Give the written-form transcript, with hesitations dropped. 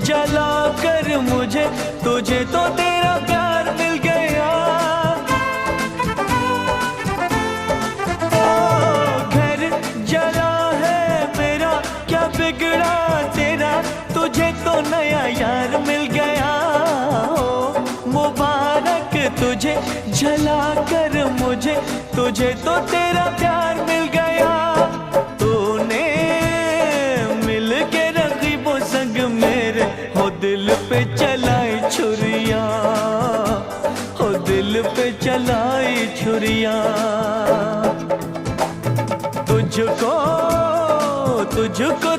जला कर मुझे, तुझे तो तेरा प्यार मिल गया। ओ घर जला है मेरा, क्या बिगड़ा तेरा, तुझे तो नया यार मिल गया। ओ मुबारक तुझे जला कर मुझे, तुझे तो तेरा प्यार मिल गया। तूने मिल के रकीबों संग मेरे हो दिल पे चलाई छुरियां, हो दिल पे चलाई छुरियां। तुझको तुझको